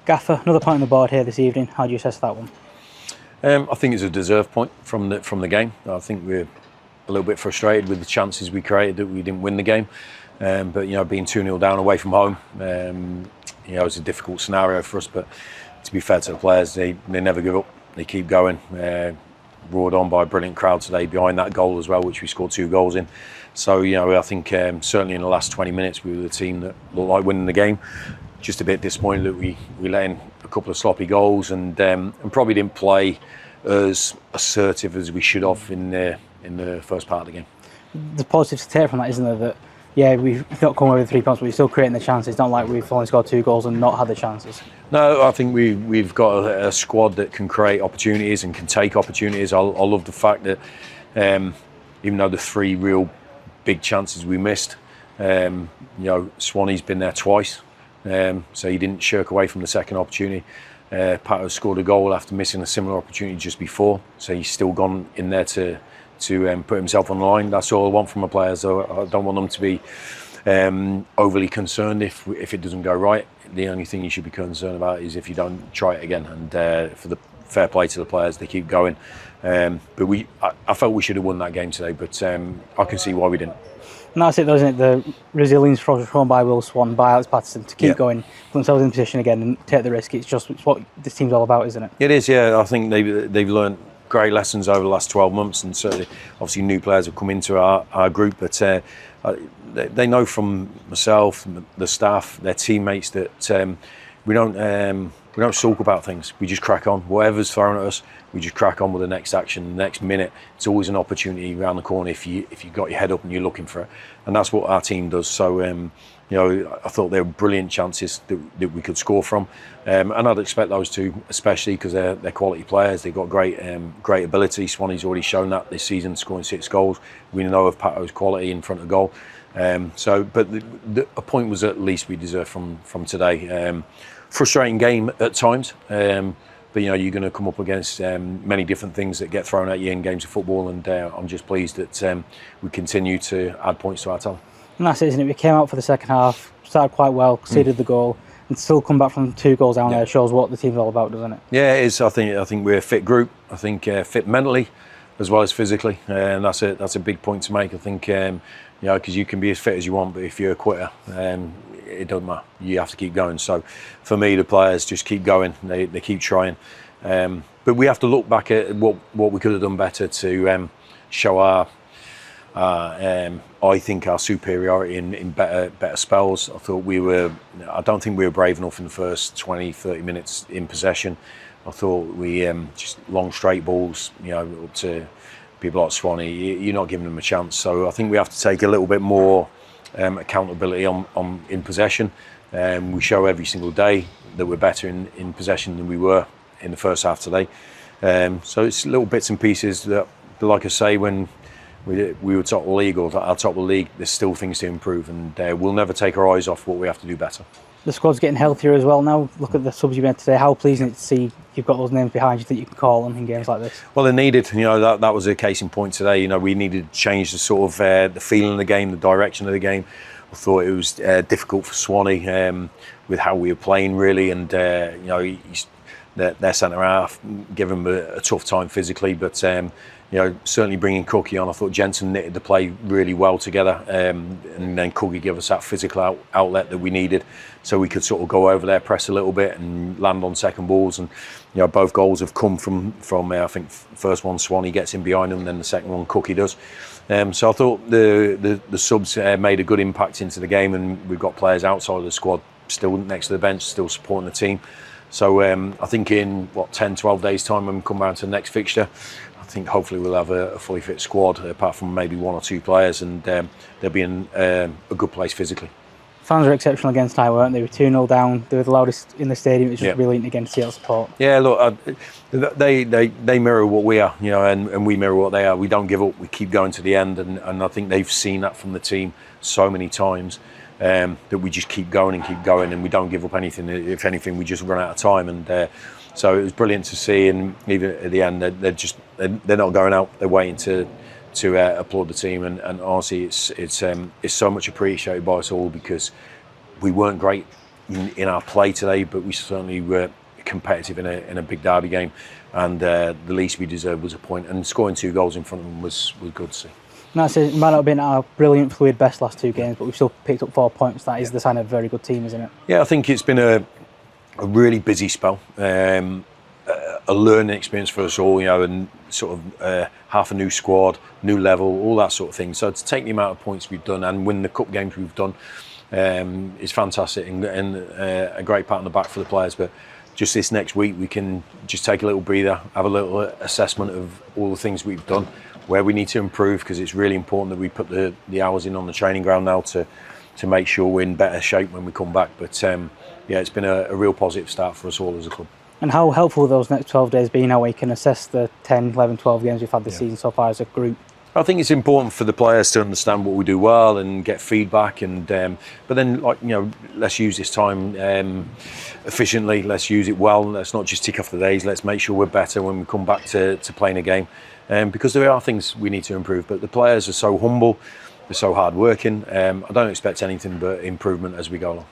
Gaffer, another point on the board here this evening. How do you assess that one? I think it's a deserved point from the game. I think we're a little bit frustrated with the chances we created that we didn't win the game. But being 2-0 down away from home, it's a difficult scenario for us. But to be fair to the players, they never give up. They keep going. Roared on by a brilliant crowd today behind that goal as well, which we scored 2 goals in. So I think certainly in the last 20 minutes we were the team that looked like winning the game. Just a bit disappointed that we let in a couple of sloppy goals and probably didn't play as assertive as we should have in the first part of the game. The positive to take from that, isn't there, that we've not come away with 3 points, but we're still creating the chances. It's not like we've only scored 2 goals and not had the chances. No, I think we've got a squad that can create opportunities and can take opportunities. I love the fact that even though the 3 real big chances we missed, Swanee's been there twice, so he didn't shirk away from the second opportunity. Pato scored a goal after missing a similar opportunity just before, so he's still gone in there to put himself on the line. That's all I want from a player. So I don't want them to be overly concerned if it doesn't go right. The only thing you should be concerned about is if you don't try it again. And for the fair play to the players, they keep going. But I felt we should have won that game today, but I can see why we didn't. And that's it, though, isn't it? The resilience shown by Will Swan, by Alex Patterson to keep going, put themselves in position again and take the risk. It's what this team's all about, isn't it? It is, yeah. I think they've learned great lessons over the last 12 months, and certainly, obviously, new players have come into our group, but they know from myself, the staff, their teammates, that we don't sulk about things. We just crack on. Whatever's thrown at us, we just crack on with the next action, the next minute. It's always an opportunity around the corner if you got your head up and you're looking for it, and that's what our team does. So I thought they were brilliant chances that we could score from, and I'd expect those two, especially because they're quality players. They've got great ability. Swanee's already shown that this season, scoring 6 goals. We know of Pato's quality in front of goal. But a point was at least we deserved from today. Frustrating game at times, but you're going to come up against many different things that get thrown at you in games of football, and I'm just pleased that we continue to add points to our tally. And that's it, isn't it? We came out for the second half, started quite well, conceded the goal, and still come back from 2 goals down there. Shows what the team's all about, doesn't it? Yeah, it is. I think we're a fit group. I think fit mentally as well as physically, and that's a big point to make. I think because you can be as fit as you want, but if you're a quitter, it doesn't matter. You have to keep going. So for me, the players just keep going. They keep trying, but we have to look back at what we could have done better to show I think our superiority in better spells. I don't think we were brave enough in the first 20-30 minutes in possession. I thought we just long straight balls, up to people like Swanee. You're not giving them a chance. So I think we have to take a little bit more accountability in possession. We show every single day that we're better in possession than we were in the first half today. So it's little bits and pieces that, like I say, when we were top of the league, or at top of the league, there's still things to improve, and we'll never take our eyes off what we have to do better. The squad's getting healthier as well now. Look at the subs you made today. How pleasing it to see you've got those names behind you that you can call them in games like this. Well, they're needed. That was a case in point today. We needed to change the sort of the feeling of the game, the direction of the game. I thought it was difficult for Swanee with how we were playing, really, and their centre half gave him a tough time physically, but certainly bringing Cookie on, I thought Jensen knitted the play really well together, and then Cookie gave us that physical outlet that we needed, so we could sort of go over there, press a little bit, and land on second balls. And both goals have come from I think first one Swanee gets in behind them, then the second one Cookie does. So I thought the subs made a good impact into the game, and we've got players outside of the squad still next to the bench, still supporting the team. So I think in 10-12 days time, when we come round to the next fixture, I think hopefully we'll have a fully fit squad, apart from maybe 1 or 2 players, and they'll be in a good place physically. Fans were exceptional against tonight, weren't they? They were 2-0 down. They were the loudest in the stadium. It was just brilliant again to see that support. Yeah, look, they mirror what we are, and we mirror what they are. We don't give up. We keep going to the end, and I think they've seen that from the team so many times, that we just keep going, and we don't give up anything. If anything, we just run out of time, and so it was brilliant to see. And even at the end, they're not going out. They're waiting to applaud the team, and honestly, it's so much appreciated by us all, because we weren't great in our play today, but we certainly were competitive in a big derby game, and the least we deserved was a point, and scoring 2 goals in front of them was good to see. And that's it. Might not have been our brilliant, fluid best last 2 games, but we've still picked up 4 points. That is the sign of a very good team, isn't it? Yeah, I think it's been a really busy spell, a learning experience for us all, and sort of half a new squad, new level, all that sort of thing. So to take the amount of points we've done and win the cup games we've done is fantastic, and a great pat on the back for the players. But just this next week, we can just take a little breather, have a little assessment of all the things we've done, where we need to improve, because it's really important that we put the hours in on the training ground now to make sure we're in better shape when we come back. But yeah, it's been a real positive start for us all as a club. And how helpful have those next 12 days been, how we can assess the 10, 11, 12 games we've had this season so far as a group? I think it's important for the players to understand what we do well and get feedback, and but then, let's use this time efficiently. Let's use it well. Let's not just tick off the days. Let's make sure we're better when we come back to playing a game, because there are things we need to improve. But the players are so humble, they're so hard working. I don't expect anything but improvement as we go along.